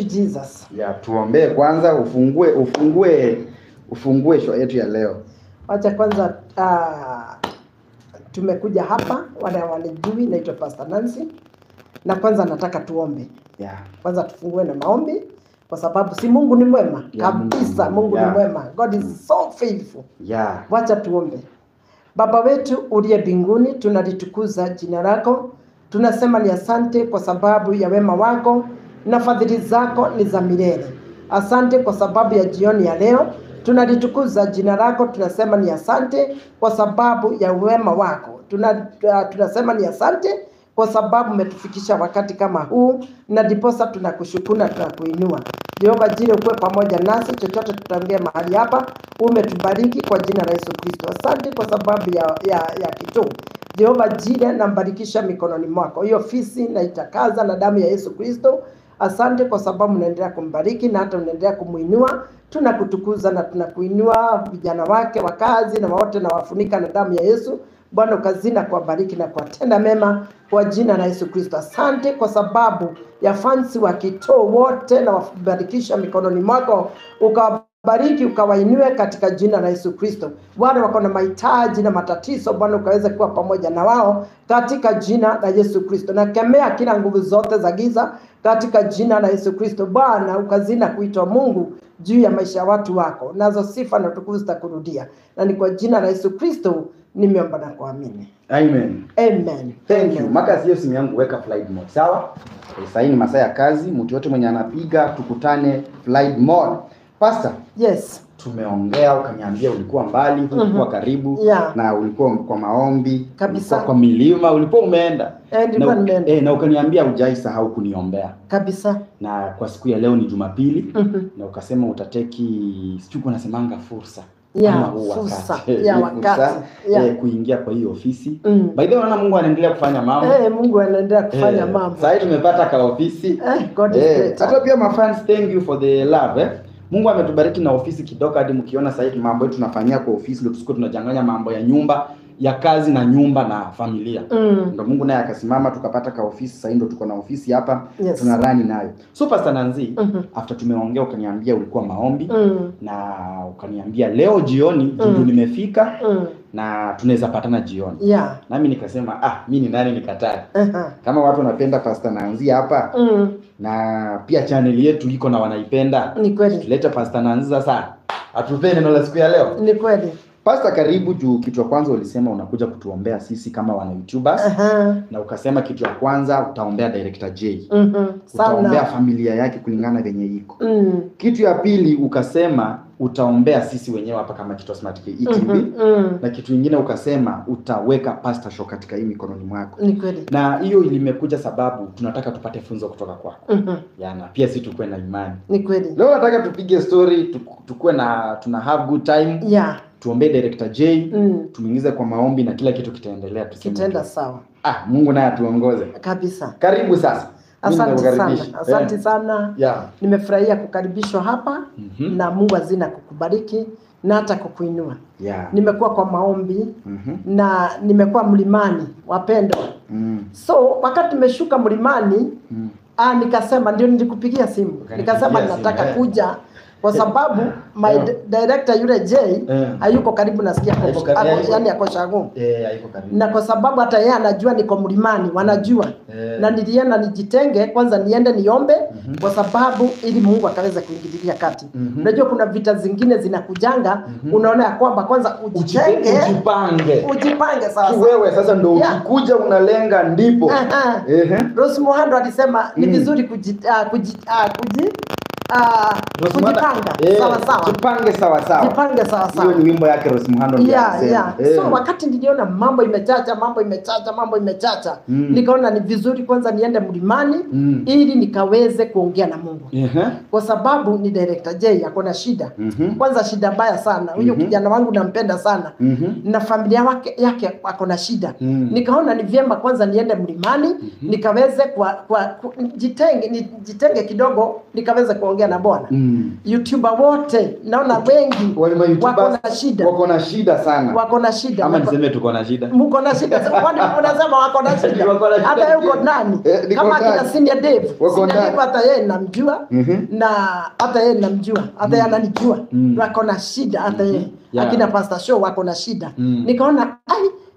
you Jesus. Ya tuombe kwanza ufungue show yetu ya leo. Wacha kwanza tumekuja hapa wale wanijui, naitwa Pastor Nancy. Na kwanza nataka tuombe. Yeah. Kwanza tufungue na maombi kwa sababu si Mungu ni mwema. Yeah, kabisa Mungu ni mwema. God is so faithful. Yeah. Wacha tuombe. Baba wetu uliye mbinguni, tunalitukuza jina lako. Tunasema ni asante kwa sababu ya wema wako na fadhili zako ni za milele. Asante kwa sababu ya jioni ya leo. Tunalitukuza jina lako, tunasema ni asante kwa sababu ya wema wako. Tunasema ni asante kwa sababu umetufikisha wakati kama huu, na diposa tunakushukuru na tunakuinua. Jehova Jire, ukue pamoja nasi, chochote tutaongea mahali hapa umetubariki kwa jina la Yesu Kristo. Asante kwa sababu ya kituo. Jehova Jire, nambarikisha mikononi mwako hiyo ofisi na itakaza na damu ya Yesu Kristo. Asante kwa sababu unaendelea kumbariki na hata unaendelea kumuinua. Tunakutukuza na tunakuinua vijana wake wa kazi na wote na wafunika na damu ya Yesu. Bwana ukazina kuwabariki na kuwatenda mema kwa jina la Yesu Kristo. Asante kwa sababu ya fansi wa kituo wote na wabarikisha mikononi mwako, ukawabariki ukawainue katika jina la Yesu Kristo. Wale wako na mahitaji na matatizo, Bwana ukaweze kuwa pamoja na wao katika jina la Yesu Kristo. Na kemea kila nguvu zote za giza katika jina la Yesu Kristo. Bwana ukazina kuitwa Mungu juu ya maisha ya watu wako, nazo sifa na utukufu zitakurudia. Na ni kwa jina la Yesu Kristo nimeomba na kuamini. Amen. Amen. Thank you. Maka sio simu yangu weka flight mode. Sawa? Sasa ni masaa ya kazi, mtu yote mwenye anapiga tukutane flight mode. Pastor. Yes. Tumeongea ukaniambia ulikuwa mbali, ulikuwa karibu, na ulikuwa kwa maombi, kabisa, kwa milima, ulikuwa umeenda. Na ukaniambia hujaisahau kuniombea. Kabisa. Na kwa siku ya leo ni Jumapili, na ukasema utateki siku nasemanga fursa. Kuingia kwa hiyo ofisi. By the way, naona Mungu anaendelea kufanya mambo. Mungu anaendelea kufanya mambo. Sasa tumepata ka ofisi. God is great. Hata pia my fans, thank you for the love. Mungu ametubariki na ofisi kidogo hadi mkiona sasa hivi mambo yetu tunafanyia kwa ofisi, ndio tusiko tunajanganya mambo ya nyumba, ya kazi na nyumba na familia. Ndio Mungu naye akasimama tukapata ka ofisi, sasa ndio tuko na ofisi hapa, tunarani nayo. So Pastor Nancy, after tumeongea ukaniambia ulikuwa maombi, na ukaniambia leo jioni ndio nimefika, na tunaweza patana jioni. Nami nikasema mimi ni nani nikatae. Kama watu wanapenda Pastor Nancy hapa, na pia channel yetu iko na wanaipenda. Ni kweli. Tuleta Pastor Nancy sasa. Atupe neno la siku ya leo. Ni kweli. Pastor, karibu. Juu kitu ya kwanza ulisema unakuja kutuombea sisi kama wana YouTubers. Na ukasema kitu ya kwanza utaombea Director J. Utaombea familia yake kulingana venye iko. Kitu ya pili ukasema utaombea sisi wenyewe hapa kama Kitwa Smart KE. Na kitu kingine ukasema utaweka Pastor Show katika hii mikononi mwako. Ni kweli. Na hiyo ilimekuja sababu tunataka tupate funzo kutoka kwako. Na pia sisi tukue na imani. Ni kweli. Leo nataka tupige story, tukue na tuna have good time. Tuombe Director J, tumingize kwa maombi na kila kitu kitaendelea, kitaenda sawa. Mungu naye atuongoze. Kabisa. Karibu sasa. Asante sana. Asante sana. Nimefurahia kukaribishwa hapa, na Mungu azina kukubariki na hata kukuinua. Nimekuwa kwa maombi, na nimekuwa mlimani wapendwa. So wakati nimeshuka mlimani, nikasema ndio nilikupigia simu. Nikasema nataka kuja kwa sababu my director yule J hayuko karibu, nasikia yani yako Shago. Hayuko karibu. Na kwa sababu hata yeye anajua niko mlimani, wanajua. Na nilienda nijitenge kwanza, niende niombe kwa sababu ili Mungu akaweza kuingilia kati. Unajua kuna vita zingine zinakujanga, unaona ya kwamba kwanza ujitenge, ujipange sasa. Wewe sasa ndio ukikuja unalenga ndipo. Rose Muhando alisema ni vizuri kujipanga sawa sawa. Jipange sawa sawa. Jipange sawa sawa. Hiyo ni wimbo yake Rose Muhando anasema. So wakati niliona mambo imechacha, nikaona ni vizuri kwanza niende mlimani ili nikaweze kuongea na Mungu. Kwa sababu ni Director J ako na shida. Kwanza shida mbaya sana. Huyo kijana wangu nampenda sana. Na familia yake ako na shida. Nikaona ni vyema kwanza niende mlimani, nikaweze jitenge kidogo, nikaweze kuongea kuongea na Bwana. YouTuber wote naona wengi wako na shida. Wako na shida sana. Wako na shida. Ama niseme tuko na shida. Mko na shida. Kwani unasema wako na shida? Hata yuko nani? Kama kina Senior Dave. Senior Dave hata yeye namjua na hata yeye namjua. Hata yeye ananijua. Wako na shida hata yeye. Akina Pastor Show wako na shida. Nikaona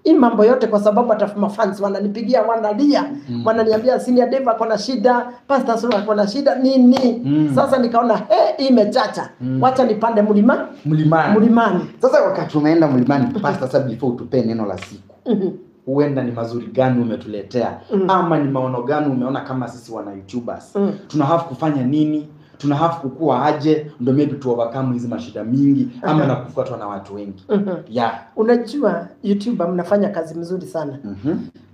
hii mambo yote kwa sababu hata mafans wananipigia wanalia, wananiambia Senior Dave ako na shida, Pastor Show ako na shida nini. Sasa nikaona hii imechacha. Wacha nipande mlimani. Sasa wakati umeenda mlimani, Pastor, sasa before utupe neno la siku. Huenda ni mazuri gani umetuletea ama ni maono gani umeona kama sisi wana YouTubers tunahave kufanya nini, tunahave kukua aje ndio maybe tu overcome hizi mashida mingi ama na kufuatwa na watu wengi. Unajua YouTuber mnafanya kazi mzuri sana.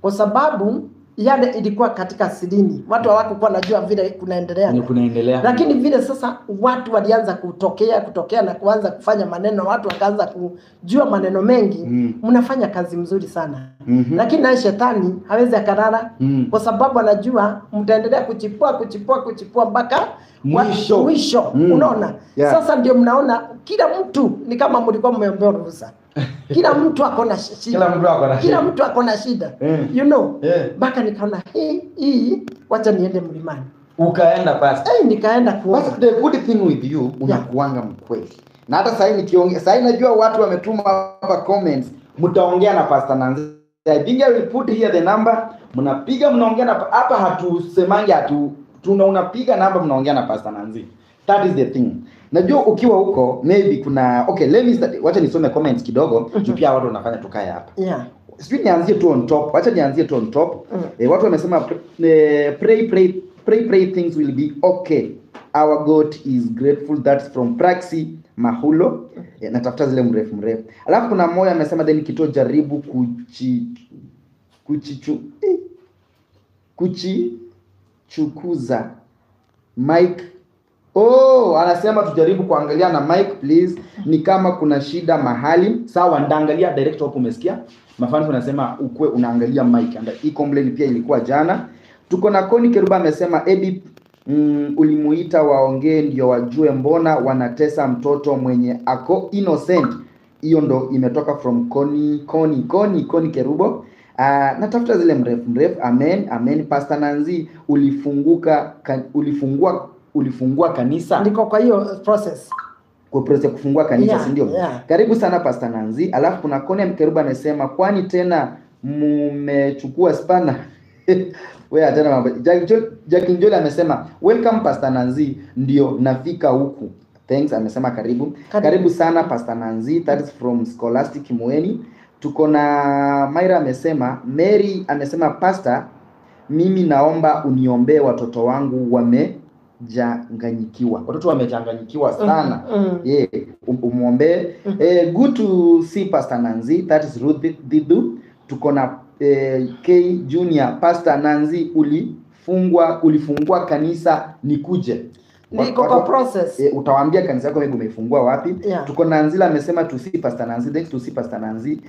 Kwa sababu yale ilikuwa katika sidini, watu hawakuwa najua vile kunaendelea. Lakini vile sasa watu walianza kutokea na kuanza kufanya maneno, watu wakaanza kujua maneno mengi. Mnafanya kazi mzuri sana. Lakini na shetani hawezi akalala kwa sababu anajua mtaendelea kuchipua mpaka mwisho. Unaona? Sasa ndio mnaona kila mtu ni kama mlikuwa mmeombewa ruhusa. Kila mtu ako na shida. Kila mtu ako na shida. You know? Baka nikaona hii wacha niende mlimani. Ukaenda basi. Nikaenda kuomba. But the good thing with you unakuanga mkweli. Na hata sasa nikiongea, sasa najua watu wametuma hapa comments, mtaongea na Pastor Nanzi. I think I will put here the number. Mnapiga mnaongea na hapa, hatusemangi unapiga namba mnaongea na Pastor Nanzi. That is the thing. Najua ukiwa huko maybe kuna let me start, wacha nisome comments kidogo juu pia watu wanafanya tukae hapa. Sijui nianzie tu on top. Wacha nianzie tu on top. Watu wamesema pray things will be okay. Our God is grateful. That's from Praxi Mahulo. Natafuta zile mrefu. Alafu kuna mmoja amesema then kito jaribu kuchichukuza Mike. Anasema tujaribu kuangalia na Mike please. Ni kama kuna shida mahali. Sawa, ndaangalia direct hapo, umesikia? Mafans wanasema ukwe unaangalia Mike. And hii complaint pia ilikuwa jana. Tuko na Koni Keruba amesema Edip ulimuita waongee ndio wajue mbona wanatesa mtoto mwenye ako innocent. Hiyo ndo imetoka from Koni Kerubo. Natafuta zile mrefu. Amen. Pastor Nanzi ulifungua kanisa. Ndiko kwa hiyo process. Kwa process kufungua kanisa, si ndio? Karibu sana Pastor Nanzi. Alafu kuna Koni Keruba anasema kwani tena mmechukua spana. Wewe tena mambo. Jackie Njoli amesema welcome Pastor Nanzi, ndio nafika huku. Thanks, amesema karibu sana Pastor Nanzi. That is from Scholastic Mueni. Tuko na Myra amesema, Mary amesema Pastor, mimi naomba uniombee watoto wangu wamejanganyikiwa. Watoto wamejanganyikiwa sana. Umuombe. Good to see Pastor Nanzi. That is Ruth Didu. Tuko na K Junior. Pastor Nanzi ulifungua kanisa nikuje. Niko kwa process. Utawaambia kanisa yako wewe umefungua wapi. Tuko na Anzila amesema to see Pastor Nanzi. Thanks to see Pastor Nanzi.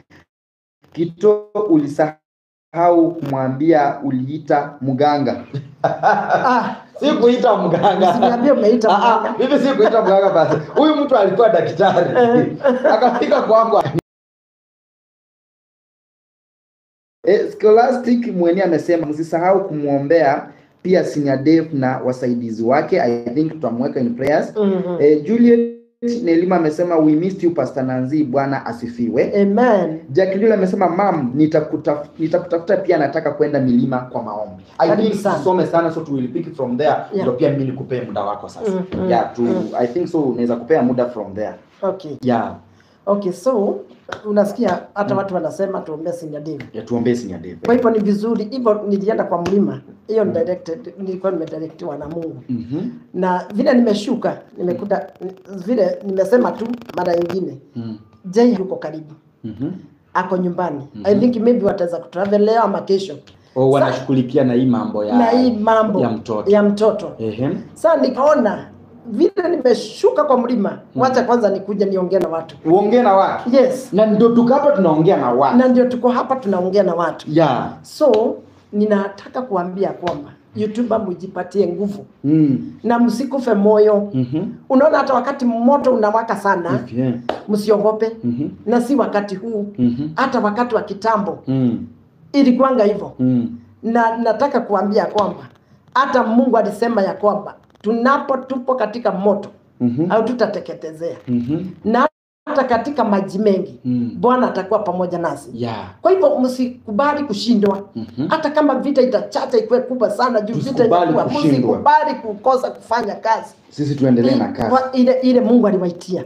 Kito ulisahau kumwambia uliita mganga. Si kuita mganga. Usiniambie umeita mganga. Mimi si kuita mganga basi. Huyu mtu alikuwa daktari. Akafika kwangu. Scholastic Mweni amesema msisahau kumuombea pia Senior Dave na wasaidizi wake. I think tutamweka in prayers. Juliet Nelima amesema we missed you Pastor Nanzi, Bwana asifiwe. Amen. Jacqueline amesema mam nitakutafuta pia, nataka kwenda milima kwa maombi. I think tusome sana so we will pick it from there. Ndio pia mimi nikupe muda wako sasa. I think so unaweza kupea muda from there. Okay, so unasikia hata watu wanasema tuombee Senior Dave. Tuombee Senior Dave. Kwa hivyo ni vizuri hivyo, nilienda kwa mlima. Hiyo nilikuwa nimedirectiwa na Mungu. Na vile nimeshuka, nimekuta vile nimesema tu mara nyingine. Jay yuko karibu. Ako nyumbani. I think maybe wataweza kutravel leo ama kesho. Wanashughulikia na hii mambo ya mtoto. Sasa nikaona vile nimeshuka kwa mlima, wacha kwanza nikuje niongee na watu. Uongee na watu? Yes. Na ndio tuko hapa tunaongea na watu. So ninataka kuambia kwamba YouTuber mjipatie nguvu. Na msikufe moyo. Unaona hata wakati moto unawaka sana, msiogope. Na si wakati huu, hata wakati wa kitambo. Ilikuanga hivyo. Na nataka kuambia kwamba hata Mungu alisema ya kwamba tupo katika moto au tutateketezea. Na hata katika maji mengi Bwana atakuwa pamoja nasi. Kwa hivyo msikubali kushindwa. Hata kama vita itachacha ikuwe kubwa sana, juu vita itakuwa, msikubali kukosa kufanya kazi. Sisi tuendelee na kazi ile Mungu aliwaitia.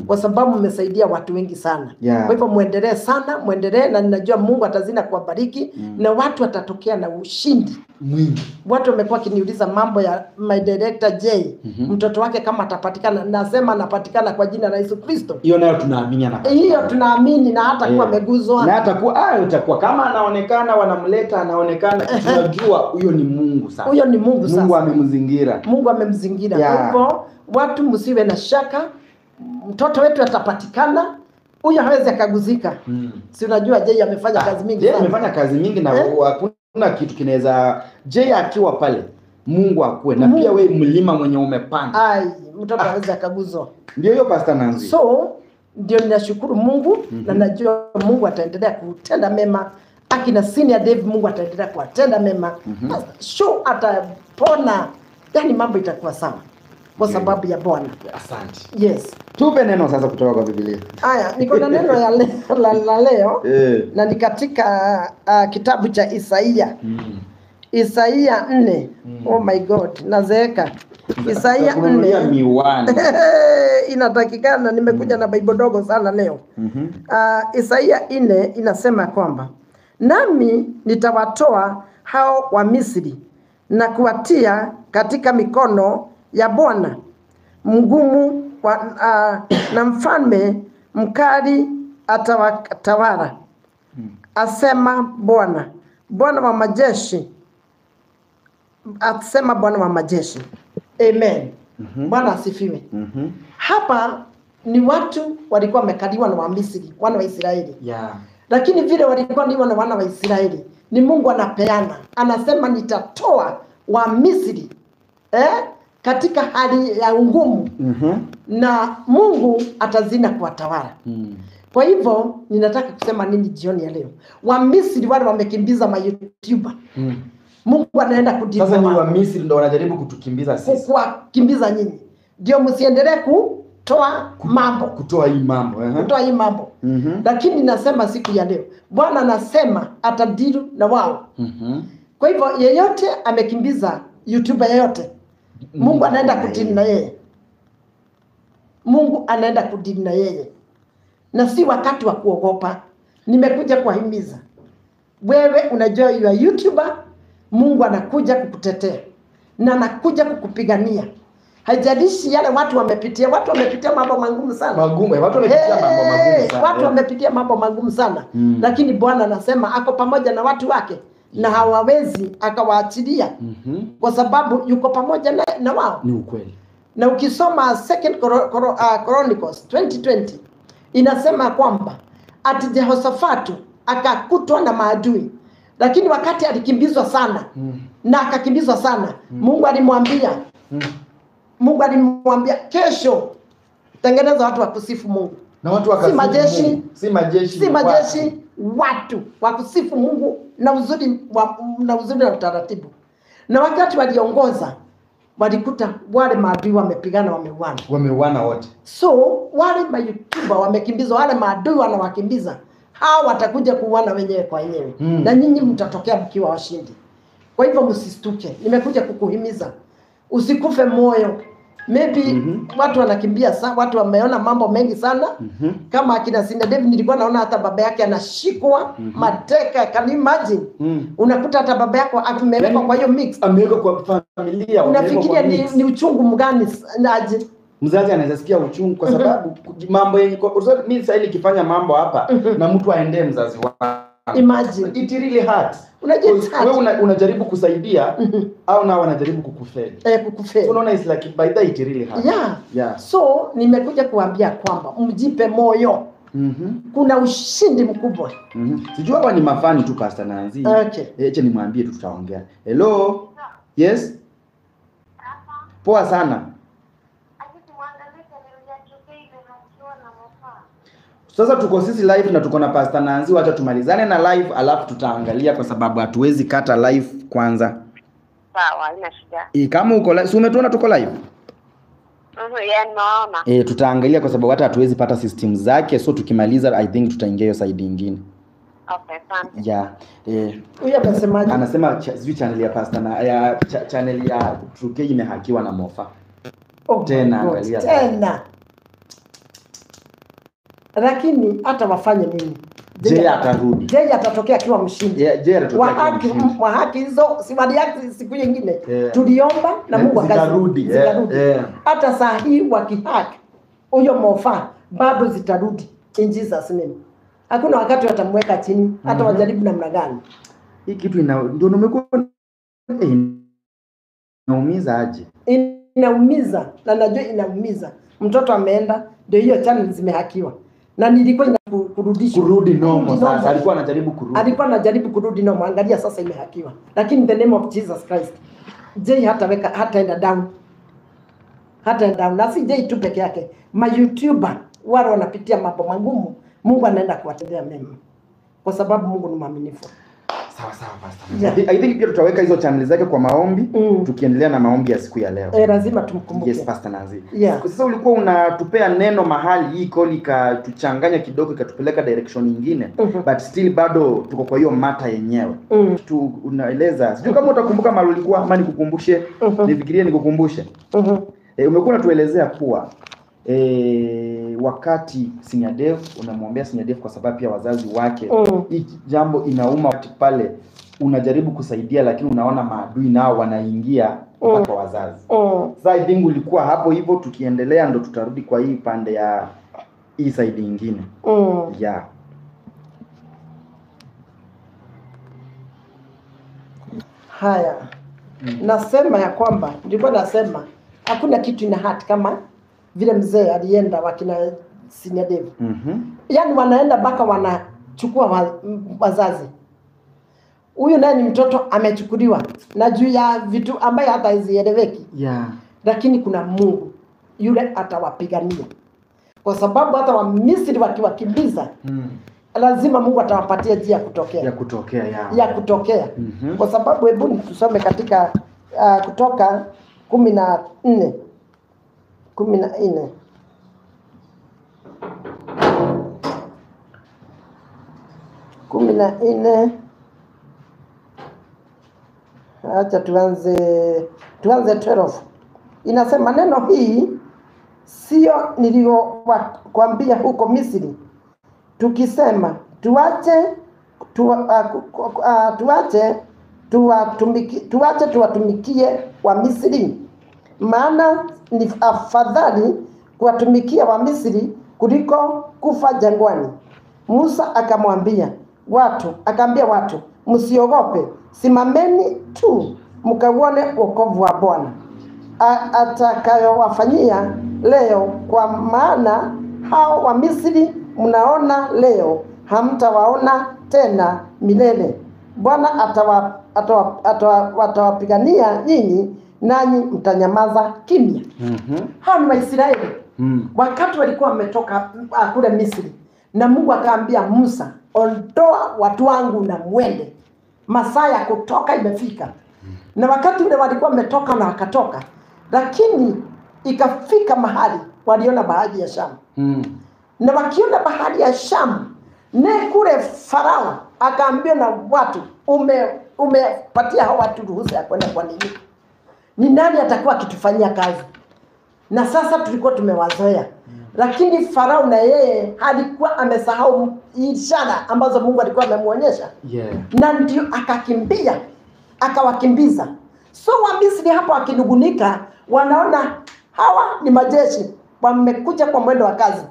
Kwa sababu mmesaidia watu wengi sana. Kwa hivyo muendelee sana, muendelee, na ninajua Mungu atazina kuwabariki na watu watatokea na ushindi mwingi. Watu wamekuwa kiniuliza mambo ya my director J, mtoto wake kama atapatikana. Nasema anapatikana kwa jina la Yesu Kristo. Hiyo nayo tunaamini anapatikana. Hiyo tunaamini, na hata kuwa ameguzwa. Na hata kuwa utakuwa kama anaonekana, wanamleta anaonekana, tunajua huyo ni Mungu sasa. Huyo ni Mungu sasa. Mungu amemzingira. Mungu amemzingira. Kwa hivyo watu msiwe na shaka, mtoto wetu atapatikana. Huyo hawezi akaguzika. Si unajua Jay amefanya kazi mingi sana. Jay amefanya kazi mingi na hakuna kitu kinaweza Jay akiwa pale Mungu akue. Na pia wewe mlima mwenye umepanda. Mtoto hawezi akaguzwa. Ndio hiyo Pastor Nancy. So ndio ninashukuru Mungu na najua Mungu ataendelea kutenda mema. Akina Senior Dave Mungu ataendelea kuwatenda mema. Show atapona. Yaani mambo itakuwa sawa. Kwa sababu ya Bwana. Asante. Yes. Tupe neno sasa kutoka kwa Biblia. Haya, niko na neno ya leo na ni katika kitabu cha Isaia. Isaia 4. Oh my God, nazeeka. Isaia 4. Miwani. Inatakikana, nimekuja na Bible dogo sana leo. Isaia 4 inasema kwamba nami nitawatoa hao wa Misri na kuwatia katika mikono ya Bwana mgumu na mfalme mkali atawatawala, asema Bwana, Bwana wa majeshi, asema Bwana wa majeshi. Amen. Bwana asifiwe. Hapa ni watu walikuwa wamekaliwa na Wamisri, wana wa Israeli. Lakini vile walikuwa ni wana wa Israeli, ni Mungu anapeana. Anasema nitatoa wa Misri katika hali ya ngumu. Na Mungu atazina kuwatawala. Kwa hivyo ninataka kusema nini jioni ya leo? Wa Misri wale wamekimbiza ma YouTuber. Mungu anaenda kudiliwa. Sasa ni wa Misri ndio wanajaribu kutukimbiza sisi. Kuwakimbiza nyinyi. Ndio msiendelee kutoa mambo. Kutoa hii mambo. Kutoa hii mambo. Lakini nasema siku ya leo Bwana anasema atadilu na wao. Kwa hivyo yeyote amekimbiza YouTuber yeyote, Mungu anaenda kudili na yeye. Mungu anaenda kudili na yeye. Na si wakati wa kuogopa. Nimekuja kuwahimiza. Wewe unajua you are YouTuber, Mungu anakuja kukutetea. Na anakuja kukupigania. Haijalishi yale watu wamepitia. Watu wamepitia mambo magumu sana. Watu wamepitia mambo magumu sana. Watu wamepitia mambo magumu sana. Lakini Bwana anasema ako pamoja na watu wake. Na hawawezi akawaachilia. Kwa sababu yuko pamoja na wao. Ni ukweli. Na ukisoma 2 Chronicles 20:20 inasema kwamba ati Jehoshafatu akakutwa na maadui. Lakini wakati alikimbizwa sana na akakimbizwa sana, Mungu alimwambia kesho tengeneza watu wa kusifu Mungu. Na watu wakasifu Mungu. Si majeshi, watu wa kusifu Mungu na uzuri na utaratibu. Na wakati waliongoza walikuta wale maadui wamepigana, wameuana wote. So wale ma-YouTuber wamekimbizwa, wale maadui wanawakimbiza, hao watakuja kuuana wenyewe kwa wenyewe. Na nyinyi mtatokea mkiwa washindi. Kwa hivyo msistuke. Nimekuja kukuhimiza usikufe moyo. Maybe watu wanakimbia sana, watu wameona mambo mengi sana. Kama akina Senior Dave nilikuwa naona hata baba yake anashikwa mateka. Can you imagine? Unakuta hata baba yako amewekwa kwa hiyo mix. Amewekwa kwa familia. Unafikiria ni uchungu mgani aje? Mzazi anaweza sikia uchungu kwa sababu mambo yenye mimi sasa ili kifanya mambo hapa na mtu aendee mzazi wake. Imagine. It really hurts. Wewe unajaribu kusaidia au nao wanajaribu kukufeli. Kukufeli. So unaona it's like by that it really hurts. Yeah. So nimekuja kuambia kwamba mjipe moyo. Kuna ushindi mkubwa. Sijui hapa ni mafani tu Pastor Nancy. Okay. Acha nimwambie tu tutaongea. Hello. Yes? Poa sana. Sasa tuko sisi live na tuko na Pastor Nancy, wacha tumalizane na live alafu tutaangalia kwa sababu hatuwezi kata live kwanza. Sawa, haina shida. Kama uko live, si umetuona tuko live? Yani naona. Tutaangalia kwa sababu hata hatuwezi pata system zake, so tukimaliza I think tutaingia hiyo side nyingine. Okay, asante. Yeah. Huyu anasemaje? Anasema channel ya Pastor na channel ya True K imehakiwa na Mofa. Tena angalia. Tena. Lakini hata wafanye nini? Je atarudi. Je atatokea akiwa mshindi. Je atatokea akiwa mshindi. Wa haki hizo si mali yake siku nyingine. Tuliomba na Mungu akarudi. Hata saa hii wakihaki huyo Mofa bado zitarudi in Jesus name. Hakuna wakati watamweka chini hata wajaribu namna gani. Hii kitu ndio nimekuwa inaumiza aje. Inaumiza na najua inaumiza. Mtoto ameenda ndio hiyo channel zimehakiwa. Na nilikuwa kurudi normal sasa. Alikuwa anajaribu kurudi normal. Angalia sasa imehakiwa. Lakini in the name of Jesus Christ. Je hataenda down. Na si je tu peke yake. Ma YouTuber wale wanapitia mambo magumu, Mungu anaenda kuwatendea mema. Kwa sababu Mungu ni mwaminifu. Sawa Pastor. I think pia tutaweka hizo channel zake kwa maombi tukiendelea na maombi ya siku ya leo. Lazima tumkumbuke. Yes Pastor Nancy. Sasa ulikuwa unatupea neno mahali hii call ikatuchanganya kidogo ikatupeleka direction nyingine but still bado tuko kwa hiyo mata yenyewe. Unaeleza. Sijui kama utakumbuka mahali ulikuwa ama nikukumbushe. Nifikirie nikukumbushe. Umekuwa unatuelezea kuwa wakati Senior Dev unamwombea Senior Dev kwa sababu pia wazazi wake hii jambo inauma pale unajaribu kusaidia lakini unaona maadui nao wanaingia kwa wazazi. Sasa I think ulikuwa hapo hivyo tukiendelea ndo tutarudi kwa hii pande ya hii side nyingine. Haya. Nasema ya kwamba nilikuwa nasema hakuna kitu ina hati kama vile mzee alienda wakina Senior Dev. Yaani wanaenda mpaka wanachukua wazazi. Huyu naye ni mtoto amechukuliwa na juu ya vitu ambaye hata hazieleweki. Lakini kuna Mungu yule atawapigania. Kwa sababu hata wa Misri wakiwakimbiza lazima Mungu atawapatia njia ya kutokea. Kwa sababu hebu tusome katika Kutoka 14 acha tuanze 12. Inasema neno hii sio niliyokuambia huko Misri tukisema tuache tuwatumikie wa Misri, maana ni afadhali kuwatumikia wa Misri kuliko kufa jangwani. Musa akaambia watu msiogope, simameni tu mkauone wokovu wa Bwana atakayowafanyia leo, kwa maana hao wa Misri mnaona leo hamtawaona tena milele. Bwana atawapigania nyinyi nanyi mtanyamaza kimya. Hao ni Waisraeli. Wakati walikuwa wametoka kule Misri na Mungu akaambia Musa, ondoa watu wangu na mwende. Masaa ya kutoka imefika. Na wakati ule walikuwa wametoka na wakatoka, lakini ikafika mahali waliona bahari ya Shamu. Na wakiona bahari ya Shamu, ne kule Farao akaambia na watu, umepatia hao watu ruhusa ya kwenda kwa nini? Ni nani atakuwa akitufanyia kazi? Na sasa tulikuwa tumewazoea. Lakini Farao na yeye alikuwa amesahau ishara ambazo Mungu alikuwa amemuonyesha. Na ndio akakimbia, akawakimbiza. So wa Misri hapo wakinugunika, wanaona hawa ni majeshi wamekuja kwa mwendo wa kazi.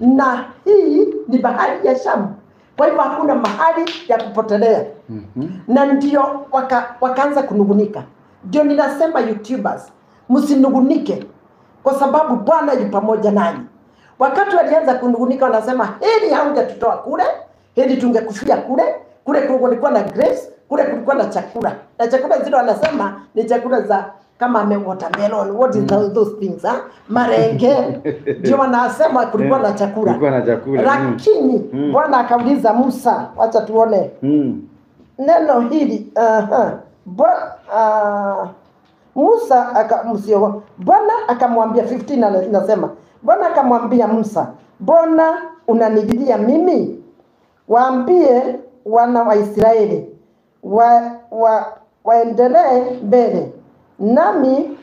Na hii ni bahari ya Shamu. Kwa hivyo hakuna mahali ya kupotelea. Na ndio wakaanza kunugunika. Ndio ninasema YouTubers, msinugunike kwa sababu Bwana yu pamoja nanyi. Wakati walianza kunugunika wanasema heri haungetutoa kule, heri tungekufia kule kulikuwa na grace, kule kulikuwa na chakula. Na chakula zile wanasema ni chakula za kama watermelon, what is those things, ha? Marenge. Ndio wanasema kulikuwa na chakula. Kulikuwa na chakula. Lakini Bwana akauliza Musa, wacha tuone. Neno hili Musa Bwana akamwambia 15 inasema Bwana akamwambia Musa, "Mbona unanijilia mimi? Waambie wana wa Israeli waendelee mbele. Nami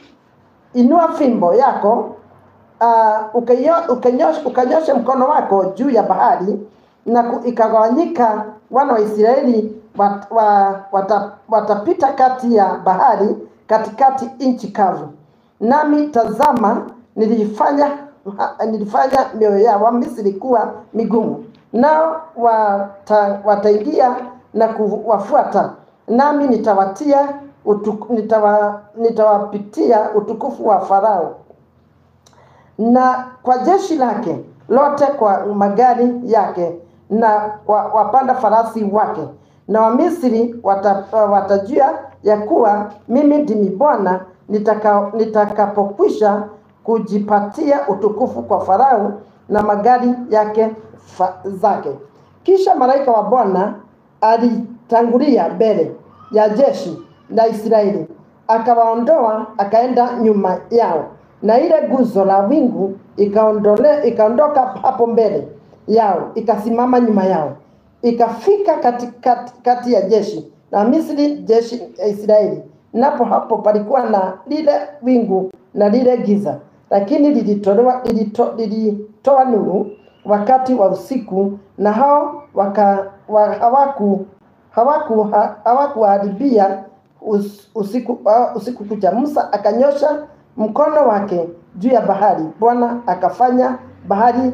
inua fimbo yako ukanyoshe mkono wako juu ya bahari na ikagawanyika. Wana wa Israeli watapita kati ya bahari katikati nchi kavu. Nami tazama, nilifanya mioyo yao wa Misri kuwa migumu, nao wataingia na kuwafuata. Nami nitawapitia utukufu wa Farao na kwa jeshi lake lote, kwa magari yake na wapanda farasi wake, na Wamisri watajua ya kuwa mimi ndimi Bwana nitakapokwisha kujipatia utukufu kwa Farao na magari yake zake." Kisha malaika wa Bwana alitangulia mbele ya jeshi la Israeli, akawaondoa, akaenda nyuma yao, na ile nguzo la wingu ikaondoka hapo mbele yao, ikasimama nyuma yao, ikafika kati ya jeshi na Misri, jeshi ya Israeli. Napo hapo palikuwa na lile wingu na lile giza, lakini lilitoa nuru wakati wa usiku, na hao hawakuharibia usiku kucha. Musa akanyosha mkono wake juu ya bahari. Bwana akafanya bahari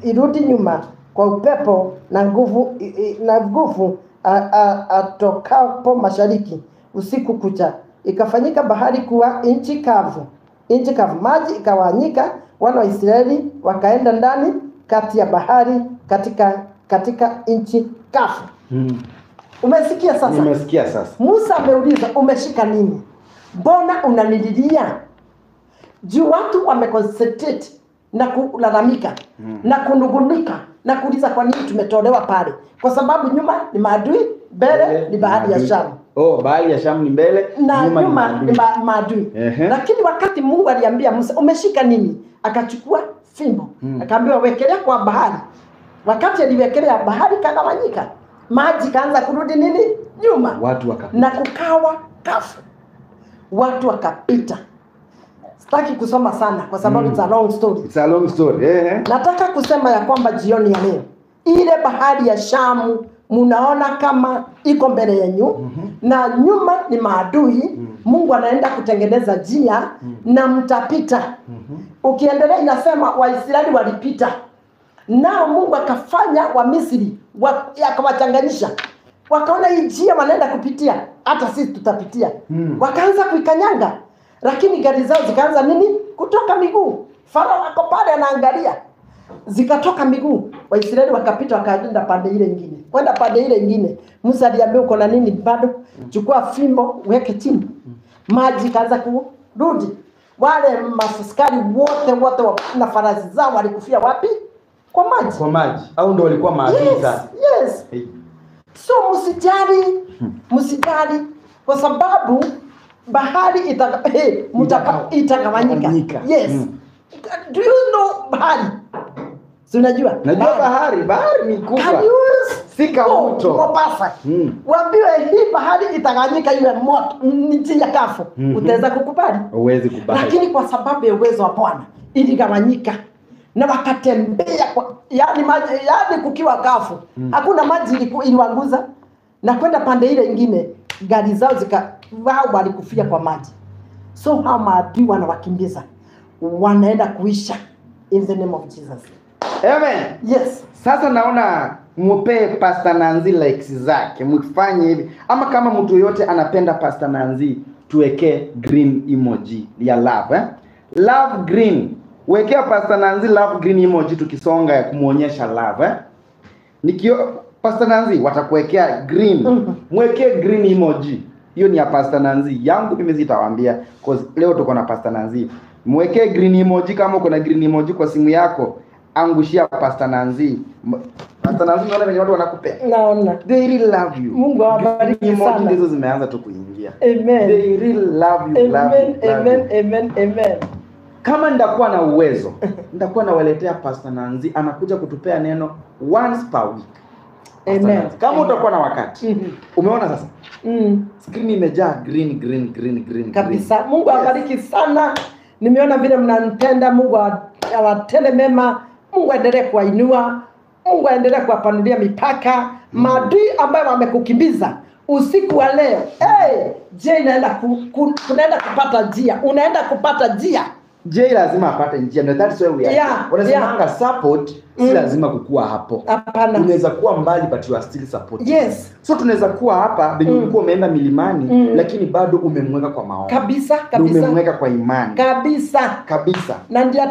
irudi nyuma kwa upepo na nguvu atokapo mashariki usiku kucha. Ikafanyika bahari kuwa nchi kavu. Maji ikawanyika, wana wa Israeli wakaenda ndani kati ya bahari katika nchi kavu. Umesikia sasa? Nimesikia sasa. Musa ameuliza, umeshika nini? Mbona unanililia? Juu watu wameconcentrate na kulalamika na kunugunika na kuuliza kwa nini tumetolewa pale. Kwa sababu nyuma ni maadui, mbele ni bahari ya Shamu. Bahari ya Shamu ni mbele, na nyuma ni maadui. Lakini wakati Mungu aliambia Musa, umeshika nini? Akachukua fimbo. Akaambiwa wekelea kwa bahari. Wakati aliwekelea, bahari kagawanyika. Maji kaanza kurudi nini? Nyuma. Watu wakapita. Na kukawa kafu. Watu wakapita. Sitaki kusoma sana kwa sababu it's a long story. It's a long story. Nataka kusema ya kwamba jioni ya leo, ile bahari ya Shamu munaona kama iko mbele yenu, na nyuma ni maadui. Mungu anaenda kutengeneza njia na mtapita. Ukiendelea inasema Waisraeli walipita, nao Mungu akafanya wa Misri akawachanganyisha. Wakaona hii njia wanaenda kupitia, hata sisi tutapitia. Wakaanza kuikanyanga, lakini gari zao zikaanza nini? Kutoka miguu. Farao ako pale anaangalia. Zikatoka miguu. Waisraeli wakapita, wakaenda pande ile nyingine. Kwenda pande ile nyingine, Musa aliambia, uko na nini bado? Chukua fimbo weke chini. Maji kaanza kurudi. Wale mafuskari wote na farasi zao walikufia wapi? Kwa maji. Kwa maji. Au ndio walikuwa maadui sasa? Yes. So msijali kwa sababu bahari itagawanyika. Yes. Do you know bahari? Si unajua? Najua bahari ni kubwa. Sika mto. Mombasa. Waambiwe hii bahari itagawanyika iwe moto, nchi ya kafu. Utaweza kukubali? Huwezi kubali. Lakini kwa sababu ya uwezo wa Bwana iligawanyika. Na wakatembea yani kukiwa kafu. Hakuna maji iliwanguza, na kwenda pande ile nyingine gari zao wao walikufia kwa maji. So hao maadui wanawakimbiza, wanaenda kuisha in the name of Jesus. Amen. Yes. Sasa naona mupe Pastor Nanzi likes zake, mfanye hivi. Ama kama mtu yote anapenda Pastor Nanzi, tuweke green emoji ya love, love green. Wekea Pastor Nanzi love green emoji tukisonga ya kumuonyesha love, Pastor Nanzi watakuwekea green. Mwekee green emoji. Hiyo ni ya Pastor Nanzi. Yangu mimi zitawaambia cause leo tuko na Pastor Nanzi. Mwekee green emoji kama uko na green emoji kwa simu yako. Angushia Pastor Nanzi. Pastor Nanzi unaona venye watu wanakupea. Naona. They really love you. Mungu awabariki sana. Emoji ndizo zimeanza tu kuingia. Amen. They really love you. Amen. Amen. You. Amen. Amen. Kama ndakuwa na uwezo, ndakuwa nawaletea Pastor Nanzi anakuja kutupea neno once per week. Amen. Kama utakuwa na wakati. Umeona sasa? Screen imejaa green kabisa. Mungu awabariki sana. Nimeona vile mnanipenda. Mungu awatende mema. Mungu aendelee kuwainua. Mungu aendelee kuwapanulia mipaka. Maadui ambayo wamekukimbiza usiku wa leo. Je, inaenda kunaenda kupata njia. Unaenda kupata njia. Je, lazima apate njia. No, that's why we are. Unasemanga support si lazima kukua hapo. Hapana. Unaweza kuwa mbali but you are still supported. Yes. So tunaweza kuwa hapa bila ulikuwa umeenda milimani lakini bado umemweka kwa maombi. Kabisa. Umemweka kwa imani. Kabisa. Na ndiye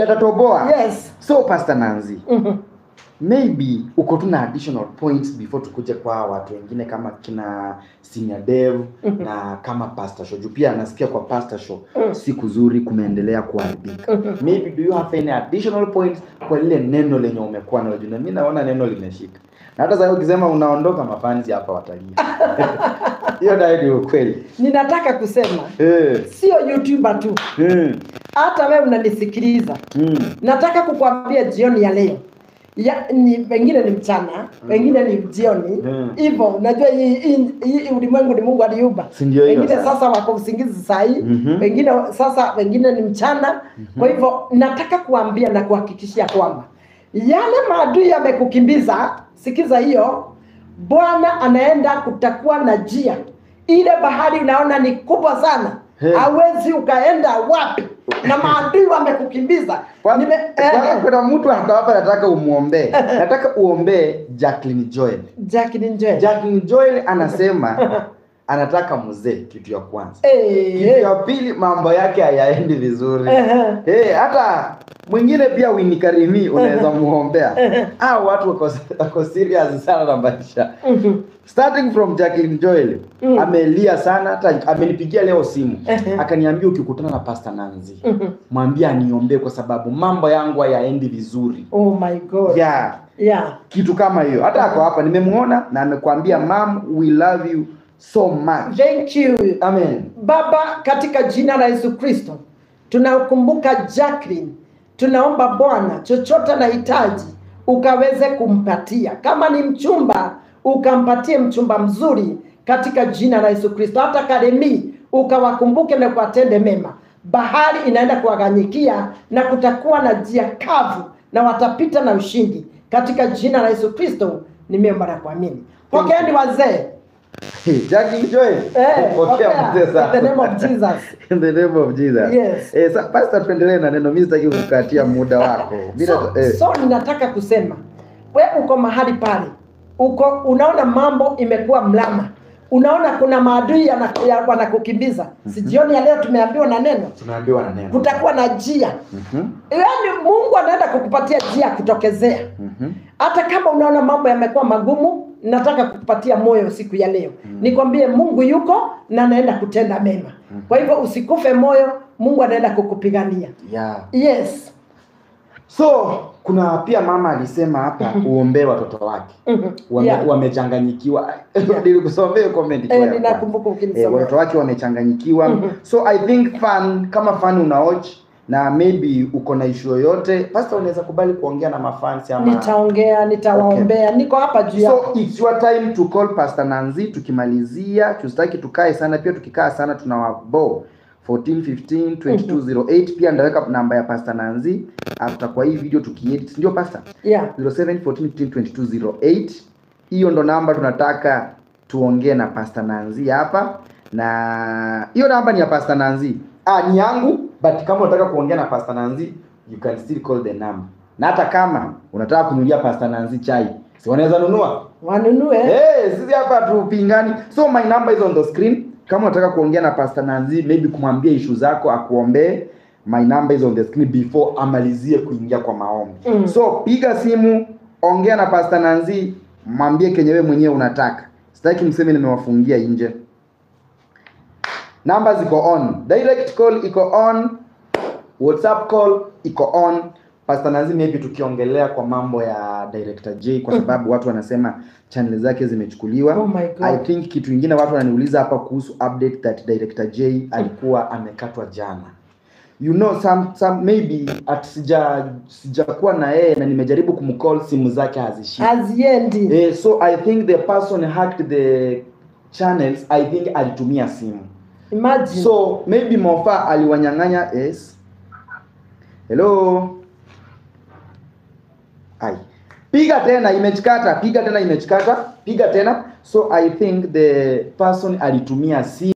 atatoboa. Yes. So Pastor Nanzi. Maybe uko tu na additional points before tukuje kwa watu wengine kama kina Senior Dev na kama Pastor Show. Pia nasikia kwa Pastor Show siku nzuri kumeendelea kuharibika. Maybe do you have any additional points kwa lile neno lenye umekuwa nalo? Mimi naona neno limeshika. Na hata sasa ukisema unaondoka mafanzi hapa watalia. Hiyo ndio ukweli. Ninataka kusema sio YouTuber tu. Hata wewe unanisikiliza. Nataka kukuambia jioni ya leo. Wengine ni mchana, wengine ni jioni. Hivyo unajua hii ulimwengu ni Mungu aliumba. Wengine sasa wako usingizi saa hii, wengine ni mchana. Kwa hivyo nataka kuambia na kuhakikishia kwamba yale maadui yamekukimbiza, sikiza hiyo, Bwana anaenda kutakuwa na njia. Ile bahari unaona ni kubwa sana. Hawezi ukaenda wapi na maadui wamekukimbiza. Kuna mtu hapa nataka umuombe. Nataka uombe Jacqueline Joel. Jacqueline Joel anasema anataka mzee, kitu ya kwanza. Kitu ya pili, mambo yake hayaendi vizuri. Hata mwingine pia Winnie Karimi unaweza muombea. Watu wako serious sana na maisha. Starting from Jacqueline Joel, amelia sana, hata amenipigia leo simu. Akaniambia ukikutana na Pastor Nanzi, mwambie aniombee kwa sababu mambo yangu hayaendi vizuri. Oh my God. Yeah. Kitu kama hiyo. Hata ako hapa nimemuona na amekwambia mom, we love you so much. Thank you. Amen. Baba, katika jina la Yesu Kristo, tunakumbuka Jacqueline. Tunaomba Bwana, chochote anahitaji ukaweze kumpatia. Kama ni mchumba, ukampatie mchumba mzuri katika jina la Yesu Kristo. Hata Karemi ukawakumbuke na kuwatende mema. Bahari inaenda kuwaganyikia na kutakuwa na njia kavu na watapita na ushindi katika jina la Yesu Kristo. Nimeomba na kuamini. Pokeeni wazee. Jacqueline Joel. Pokea mzee sana. In the name of Jesus. In the name of Jesus. Yes. Pastor tuendelee na neno. Mimi sitaki kukatia muda wako. So ninataka kusema wewe uko mahali pale. Unaona mambo imekuwa mlama. Unaona kuna maadui wanakukimbiza. Sijioni ya leo tumeambiwa na neno. Kutakuwa na njia. Yaani Mungu anaenda kukupatia njia kutokezea. Hata kama unaona mambo yamekuwa magumu, nataka kukupatia moyo siku ya leo. Nikwambie Mungu yuko na anaenda kutenda mema. Kwa hivyo usikufe moyo, Mungu anaenda kukupigania. Yes. So kuna pia mama alisema hapa uombee watoto wake. Wamechanganyikiwa. Nilikusomea comment kwa. Ninakumbuka ukinisomea. Watoto wake wamechanganyikiwa. So I think kama fan unaoch na maybe uko na issue yoyote, pastor unaweza kubali kuongea na mafans ama nitawaombea. Niko hapa juu yako. So it's your time to call Pastor Nanzi tukimalizia. Tusitaki tukae sana, pia tukikaa sana tunawabo 14152208. Pia ndaweka namba ya Pastor Nanzi after kwa hii video tukiedit. Ndio pastor? 0714152208. Hiyo ndo namba tunataka tuongee na Pastor Nanzi hapa. Na hiyo namba ni ya Pastor Nanzi. Ni yangu, but kama unataka kuongea na Pastor Nanzi, you can still call the number. Na hata kama unataka kununulia Pastor Nanzi chai, si wanaweza nunua? Wanunue. Sisi hapa tupingani. So my number is on the screen. Kama unataka kuongea na Pastor Nanzi, maybe kumwambia issue zako akuombee, my number is on the screen before amalizie kuingia kwa maombi. So piga simu, ongea na Pastor Nanzi, Mwambie kenye wewe mwenyewe unataka. Sitaki mseme nimewafungia nje. Numbers iko on. Direct call iko on. WhatsApp call iko on. Pastor Nazi maybe tukiongelea kwa mambo ya Director J kwa sababu watu wanasema channel zake zimechukuliwa. Oh my God. I think kitu kingine watu wananiuliza hapa kuhusu update that Director J alikuwa amekatwa jana. You know some maybe sijakuwa na yeye na nimejaribu kumcall, simu zake hazishiki. Haziendi. So I think the person hacked the channels, I think alitumia simu. Imagine. So maybe Mofa aliwanyang'anya. Yes. Hello. Ai. Piga tena imechikata, piga tena. So I think the person alitumia simu.